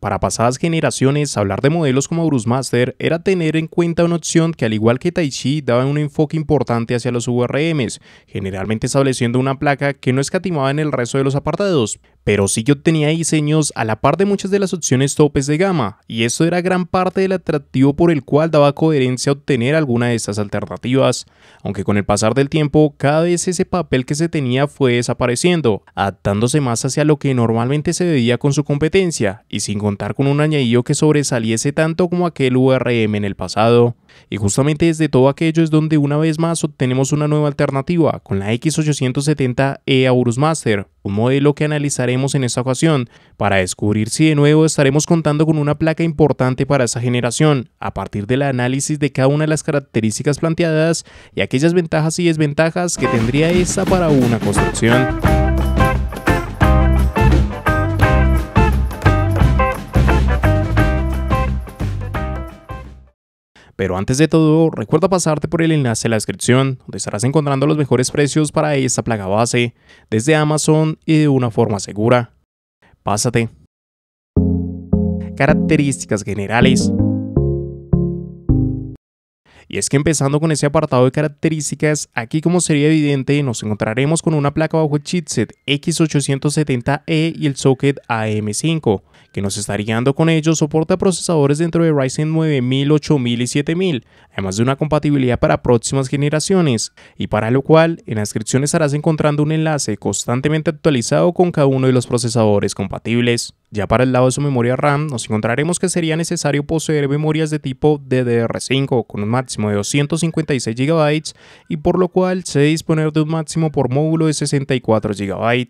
Para pasadas generaciones, hablar de modelos como Bruce Master era tener en cuenta una opción que, al igual que Taichi, daba un enfoque importante hacia los VRMs, generalmente estableciendo una placa que no escatimaba en el resto de los apartados, pero sí que obtenía diseños a la par de muchas de las opciones topes de gama, y esto era gran parte del atractivo por el cual daba coherencia a obtener alguna de estas alternativas, aunque con el pasar del tiempo cada vez ese papel que se tenía fue desapareciendo, adaptándose más hacia lo que normalmente se veía con su competencia, y sin contar con un añadido que sobresaliese tanto como aquel VRM en el pasado. Y justamente desde todo aquello es donde una vez más obtenemos una nueva alternativa con la X870E Aorus Master, un modelo que analizaremos en esta ocasión para descubrir si de nuevo estaremos contando con una placa importante para esta generación, a partir del análisis de cada una de las características planteadas y aquellas ventajas y desventajas que tendría esta para una construcción. Pero antes de todo, recuerda pasarte por el enlace en la descripción, donde estarás encontrando los mejores precios para esta placa base, desde Amazon y de una forma segura. Pásate. Características generales. Y es que empezando con ese apartado de características, aquí como sería evidente nos encontraremos con una placa bajo el chipset X870E y el socket AM5, que nos estaría dando con ello soporte a procesadores dentro de Ryzen 9000, 8000 y 7000, además de una compatibilidad para próximas generaciones, y para lo cual en la descripción estarás encontrando un enlace constantemente actualizado con cada uno de los procesadores compatibles. Ya para el lado de su memoria RAM nos encontraremos que sería necesario poseer memorias de tipo DDR5 con un máximo de 256 GB y por lo cual se debe disponer de un máximo por módulo de 64 GB.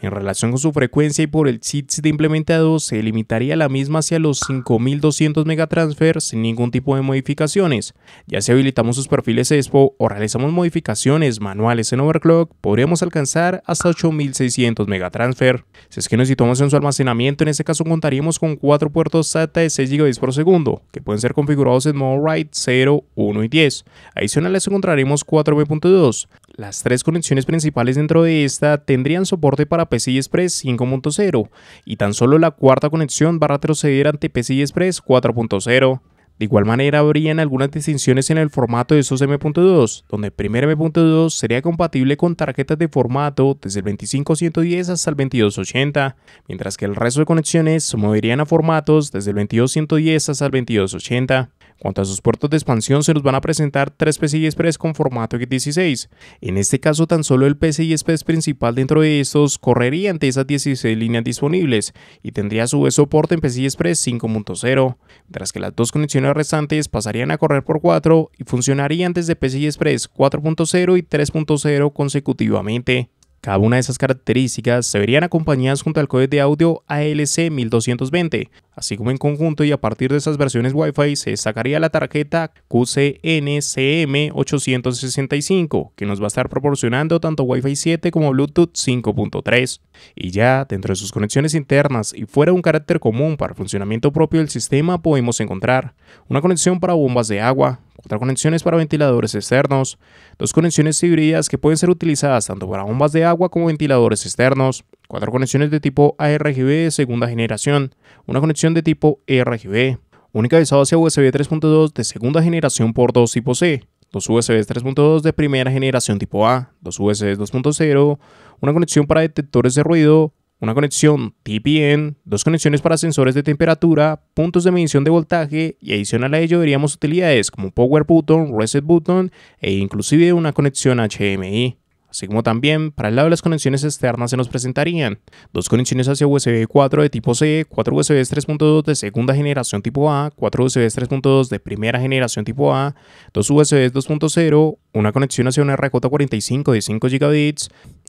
En relación con su frecuencia y por el chipset implementado, se limitaría la misma hacia los 5200 MT sin ningún tipo de modificaciones. Ya si habilitamos sus perfiles ESPO o realizamos modificaciones manuales en overclock, podríamos alcanzar hasta 8600 MT. Si es que necesitamos en su almacenamiento, en este caso contaríamos con 4 puertos SATA de 6 GB por segundo, que pueden ser configurados en modo RAID 0, 1 y 10. Adicionales encontraremos 4 V.2. Las 3 conexiones principales dentro de esta tendrían soporte para PCI Express 5.0 y tan solo la cuarta conexión va a retroceder ante PCI Express 4.0. De igual manera, habrían algunas distinciones en el formato de estos M.2, donde el primer M.2 sería compatible con tarjetas de formato desde el 25110 hasta el 2280, mientras que el resto de conexiones se moverían a formatos desde el 2210 hasta el 2280. Cuanto a sus puertos de expansión, se nos van a presentar 3 PCI Express con formato X16. En este caso, tan solo el PCI Express principal dentro de estos correría ante esas 16 líneas disponibles y tendría a su vez soporte en PCI Express 5.0, mientras que las 2 conexiones restantes pasarían a correr por 4 y funcionarían desde PCI Express 4.0 y 3.0 consecutivamente. Cada una de esas características se verían acompañadas junto al códec de audio ALC 1220, así como en conjunto y a partir de esas versiones Wi-Fi se destacaría la tarjeta QCNCM 865, que nos va a estar proporcionando tanto Wi-Fi 7 como Bluetooth 5.3. Y ya dentro de sus conexiones internas y fuera de un carácter común para el funcionamiento propio del sistema podemos encontrar una conexión para bombas de agua, 4 conexiones para ventiladores externos, 2 conexiones híbridas que pueden ser utilizadas tanto para bombas de agua como ventiladores externos, 4 conexiones de tipo ARGB de segunda generación, una conexión de tipo ERGB, un encabezado hacia USB 3.2 de segunda generación por 2 tipo C, 2 USB 3.2 de primera generación tipo A, 2 USB 2.0, una conexión para detectores de ruido, una conexión TPN, 2 conexiones para sensores de temperatura, puntos de medición de voltaje y adicional a ello veríamos utilidades como Power Button, Reset Button e inclusive una conexión HDMI. Así como también para el lado de las conexiones externas se nos presentarían 2 conexiones hacia USB 4 de tipo C, 4 USB 3.2 de segunda generación tipo A, 4 USB 3.2 de primera generación tipo A, 2 USB 2.0, una conexión hacia una RJ45 de 5 GB,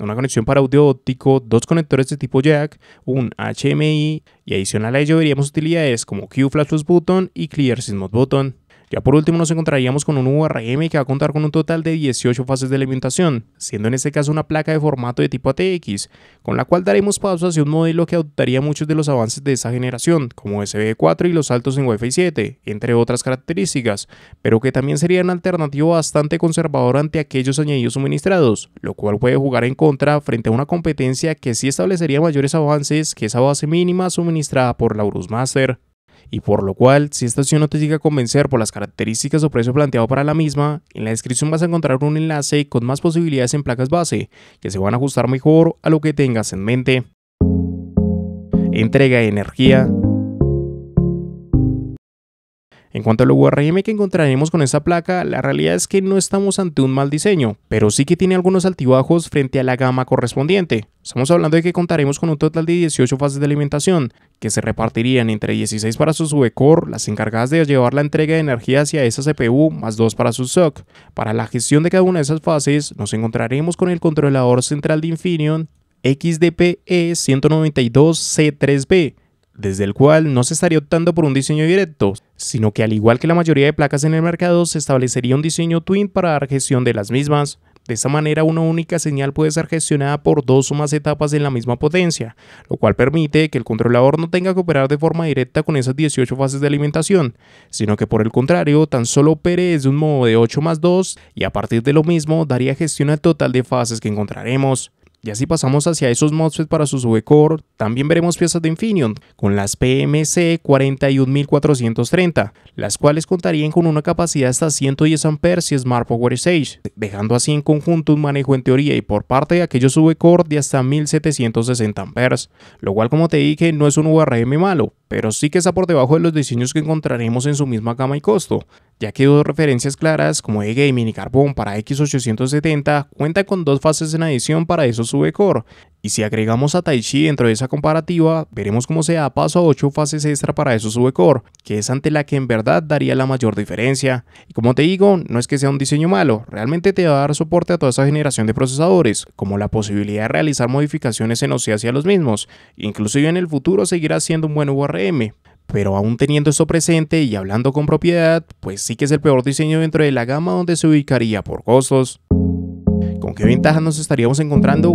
una conexión para audio óptico, 2 conectores de tipo jack, un HDMI y adicional a ello veríamos utilidades como Q Flash Button y Clear Mode Button. Ya por último nos encontraríamos con un VRM que va a contar con un total de 18 fases de alimentación, siendo en este caso una placa de formato de tipo ATX, con la cual daremos paso hacia un modelo que adoptaría muchos de los avances de esta generación, como USB 4 y los saltos en Wi-Fi 7, entre otras características, pero que también sería una alternativa bastante conservadora ante aquellos añadidos suministrados, lo cual puede jugar en contra frente a una competencia que sí establecería mayores avances que esa base mínima suministrada por la Urus Master. Y por lo cual, si esta opción no te llega a convencer por las características o precio planteado para la misma, en la descripción vas a encontrar un enlace con más posibilidades en placas base, que se van a ajustar mejor a lo que tengas en mente. Entrega de energía. En cuanto al VRM que encontraremos con esta placa, la realidad es que no estamos ante un mal diseño, pero sí que tiene algunos altibajos frente a la gama correspondiente. Estamos hablando de que contaremos con un total de 18 fases de alimentación, que se repartirían entre 16 para sus V-Core, las encargadas de llevar la entrega de energía hacia esa CPU, más 2 para su SoC. Para la gestión de cada una de esas fases, nos encontraremos con el controlador central de Infineon XDP-E192C3B, desde el cual no se estaría optando por un diseño directo, sino que al igual que la mayoría de placas en el mercado, se establecería un diseño twin para dar gestión de las mismas. De esta manera, una única señal puede ser gestionada por dos o más etapas en la misma potencia, lo cual permite que el controlador no tenga que operar de forma directa con esas 18 fases de alimentación, sino que por el contrario, tan solo opere desde un modo de 8 más 2 y a partir de lo mismo daría gestión al total de fases que encontraremos. Ya si pasamos hacia esos MOSFET para sus V-Core, también veremos piezas de Infineon, con las PMC 41430, las cuales contarían con una capacidad hasta 110 A y Smart Power Stage, dejando así en conjunto un manejo en teoría y por parte de aquellos V-Core de hasta 1760 A, lo cual como te dije no es un VRM malo, pero sí que está por debajo de los diseños que encontraremos en su misma gama y costo, ya que dos referencias claras como eGaming y Carbon para X870 cuentan con dos fases en adición para esos V-Core, y si agregamos a Taichi dentro de esa comparativa, veremos cómo se da paso a 8 fases extra para esos V-Core, que es ante la que en verdad daría la mayor diferencia. Y como te digo, no es que sea un diseño malo, realmente te va a dar soporte a toda esa generación de procesadores, como la posibilidad de realizar modificaciones en OSI hacia los mismos, inclusive en el futuro seguirá siendo un buen VRM. Pero aún teniendo esto presente y hablando con propiedad, pues sí que es el peor diseño dentro de la gama donde se ubicaría por costos. ¿Con qué ventajas nos estaríamos encontrando?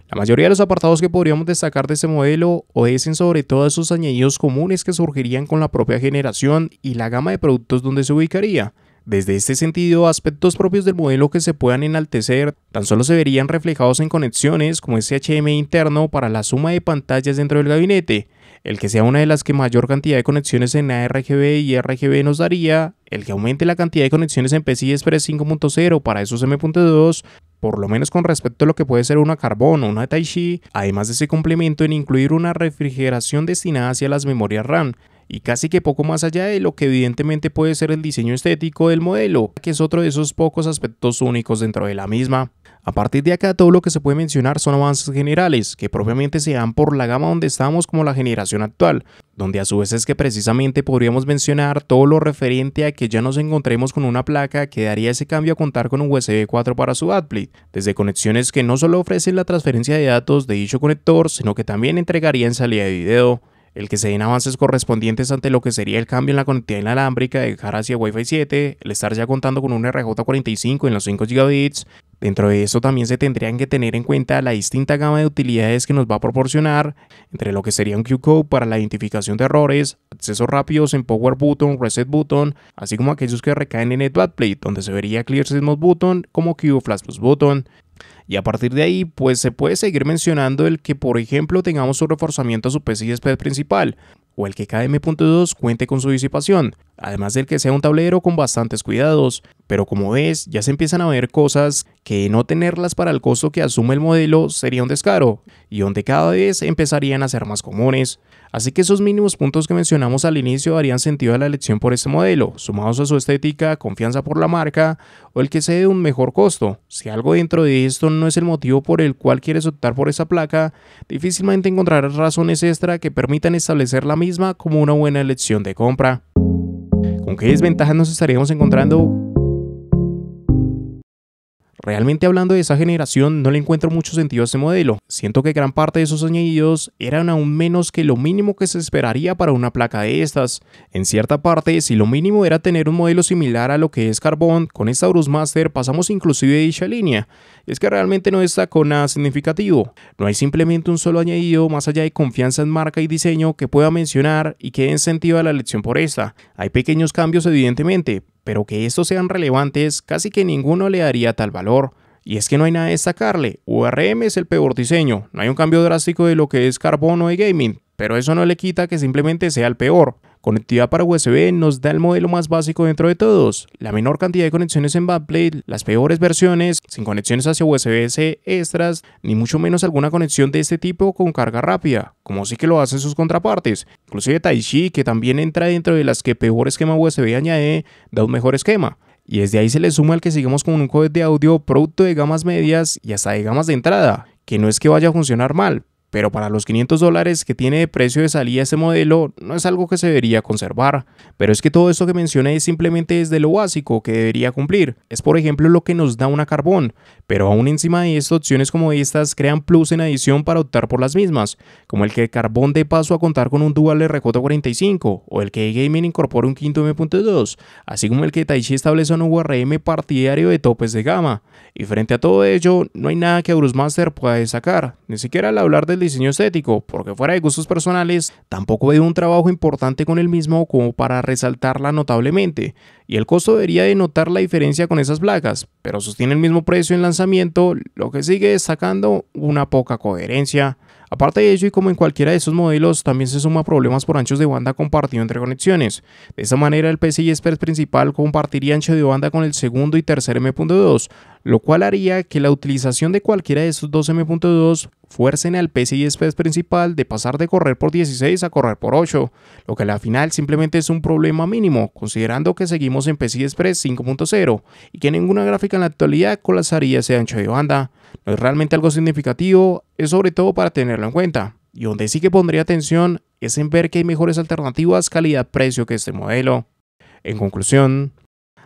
La mayoría de los apartados que podríamos destacar de este modelo obedecen sobre todo a esos añadidos comunes que surgirían con la propia generación y la gama de productos donde se ubicaría. Desde este sentido, aspectos propios del modelo que se puedan enaltecer tan solo se verían reflejados en conexiones como este HDMI interno para la suma de pantallas dentro del gabinete, el que sea una de las que mayor cantidad de conexiones en ARGB y RGB nos daría, el que aumente la cantidad de conexiones en PCI Express 5.0 para esos M.2, por lo menos con respecto a lo que puede ser una Carbon o una Taichi, además de ese complemento en incluir una refrigeración destinada hacia las memorias RAM, y casi que poco más allá de lo que evidentemente puede ser el diseño estético del modelo, que es otro de esos pocos aspectos únicos dentro de la misma. A partir de acá todo lo que se puede mencionar son avances generales, que propiamente se dan por la gama donde estamos como la generación actual, donde a su vez es que precisamente podríamos mencionar todo lo referente a que ya nos encontremos con una placa que daría ese cambio a contar con un USB 4 para su backplate, desde conexiones que no solo ofrecen la transferencia de datos de dicho conector, sino que también entregarían salida de video, el que se den avances correspondientes ante lo que sería el cambio en la conectividad inalámbrica de dejar hacia Wi-Fi 7, el estar ya contando con un RJ45 en los 5 GB. Dentro de eso también se tendrían que tener en cuenta la distinta gama de utilidades que nos va a proporcionar, entre lo que sería un Q-Code para la identificación de errores, accesos rápidos en Power Button, Reset Button, así como aquellos que recaen en el Backplate, donde se vería Clear Mode Button como Q Flash Plus Button. Y a partir de ahí, pues se puede seguir mencionando el que, por ejemplo, tengamos su reforzamiento a su PCI Express principal, o el que cada M.2 cuente con su disipación, además del que sea un tablero con bastantes cuidados. Pero como ves, ya se empiezan a ver cosas que no tenerlas para el costo que asume el modelo sería un descaro, y donde cada vez empezarían a ser más comunes. Así que esos mínimos puntos que mencionamos al inicio darían sentido a la elección por este modelo, sumados a su estética, confianza por la marca o el que sea de un mejor costo. Si algo dentro de esto no es el motivo por el cual quieres optar por esa placa, difícilmente encontrarás razones extra que permitan establecer la misma como una buena elección de compra. ¿Con qué desventajas nos estaríamos encontrando? Realmente hablando de esa generación no le encuentro mucho sentido a este modelo. Siento que gran parte de esos añadidos eran aún menos que lo mínimo que se esperaría para una placa de estas. En cierta parte, si lo mínimo era tener un modelo similar a lo que es Carbon, con esta Aorus Master pasamos inclusive de dicha línea. Y es que realmente no destacó nada significativo. No hay simplemente un solo añadido más allá de confianza en marca y diseño que pueda mencionar y que den sentido a la elección por esta. Hay pequeños cambios evidentemente, pero que estos sean relevantes, casi que ninguno le daría tal valor. Y es que no hay nada a destacarle, URM es el peor diseño, no hay un cambio drástico de lo que es Carbon o de gaming, pero eso no le quita que simplemente sea el peor. Conectividad para USB nos da el modelo más básico dentro de todos, la menor cantidad de conexiones en backplate, las peores versiones, sin conexiones hacia USB-C extras, ni mucho menos alguna conexión de este tipo con carga rápida, como sí que lo hacen sus contrapartes. Inclusive Type-C, que también entra dentro de las que peor esquema USB añade, da un mejor esquema. Y desde ahí se le suma el que sigamos con un codec de audio producto de gamas medias y hasta de gamas de entrada, que no es que vaya a funcionar mal, pero para los $500 que tiene de precio de salida este modelo no es algo que se debería conservar. Pero es que todo esto que mencioné es simplemente desde lo básico que debería cumplir. Es por ejemplo lo que nos da una Carbon, pero aún encima de esto opciones como estas crean plus en adición para optar por las mismas, como el que Carbon dé paso a contar con un Dual RJ45 o el que Gaming incorpore un quinto M.2, así como el que Type-C establece un URM partidario de topes de gama. Y frente a todo ello, no hay nada que Aorus Master pueda destacar, ni siquiera al hablar del diseño estético, porque fuera de gustos personales, tampoco veo un trabajo importante con el mismo como para resaltarla notablemente, y el costo debería denotar la diferencia con esas placas, pero sostiene el mismo precio en lanzamiento, lo que sigue destacando una poca coherencia. Aparte de ello, y como en cualquiera de esos modelos, también se suma problemas por anchos de banda compartido entre conexiones. De esta manera, el PCI Express principal compartiría ancho de banda con el segundo y tercer M.2, lo cual haría que la utilización de cualquiera de estos dos M.2 fuercen al PCI Express principal de pasar de correr por 16 a correr por 8, lo que al final simplemente es un problema mínimo, considerando que seguimos en PCI Express 5.0 y que ninguna gráfica en la actualidad colapsaría ese ancho de banda. No es realmente algo significativo, es sobre todo para tenerlo en cuenta. Y donde sí que pondría atención es en ver que hay mejores alternativas calidad-precio que este modelo. En conclusión,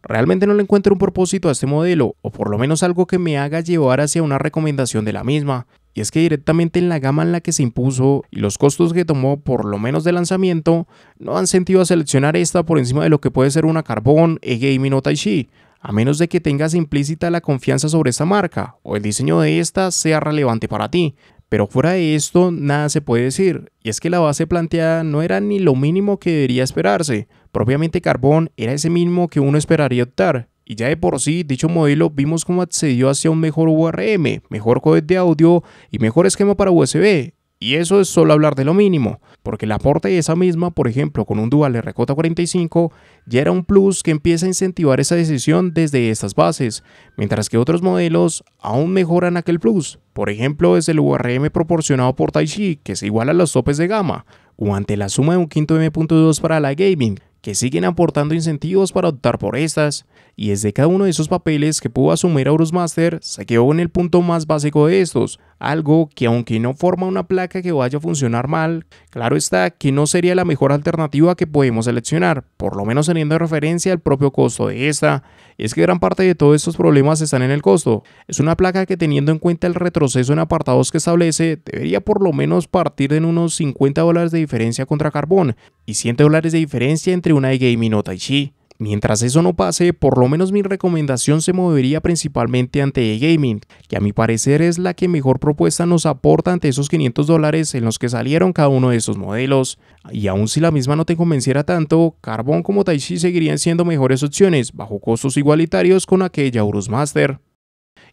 realmente no le encuentro un propósito a este modelo, o por lo menos algo que me haga llevar hacia una recomendación de la misma. Y es que directamente en la gama en la que se impuso y los costos que tomó por lo menos de lanzamiento, no dan sentido a seleccionar esta por encima de lo que puede ser una Carbon, eGaming o Type-C, a menos de que tengas implícita la confianza sobre esta marca o el diseño de esta sea relevante para ti. Pero fuera de esto, nada se puede decir, y es que la base planteada no era ni lo mínimo que debería esperarse. Propiamente Carbon era ese mínimo que uno esperaría optar, y ya de por sí, dicho modelo vimos cómo accedió hacia un mejor URM, mejor codec de audio y mejor esquema para USB. Y eso es solo hablar de lo mínimo, porque el aporte de esa misma, por ejemplo con un Dual RJ45, ya era un plus que empieza a incentivar esa decisión desde estas bases, mientras que otros modelos aún mejoran aquel plus, por ejemplo desde el URM proporcionado por Type-C, que es igual a los topes de gama, o ante la suma de un quinto M.2 para la gaming, que siguen aportando incentivos para optar por estas, y desde cada uno de esos papeles que pudo asumir Aorus Master, se quedó en el punto más básico de estos, algo que aunque no forma una placa que vaya a funcionar mal, claro está que no sería la mejor alternativa que podemos seleccionar, por lo menos teniendo de referencia el propio costo de esta. Y es que gran parte de todos estos problemas están en el costo. Es una placa que teniendo en cuenta el retroceso en apartados que establece, debería por lo menos partir en unos $50 de diferencia contra Carbon y $100 de diferencia entre una de Gaming o Type-C. Mientras eso no pase, por lo menos mi recomendación se movería principalmente ante eGaming, que a mi parecer es la que mejor propuesta nos aporta ante esos $500 en los que salieron cada uno de estos modelos. Y aun si la misma no te convenciera tanto, Carbon como Type-C seguirían siendo mejores opciones, bajo costos igualitarios con aquella Aorus Master.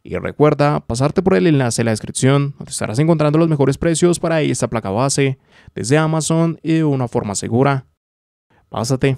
Y recuerda pasarte por el enlace en la descripción, donde estarás encontrando los mejores precios para esta placa base, desde Amazon y de una forma segura. Pásate.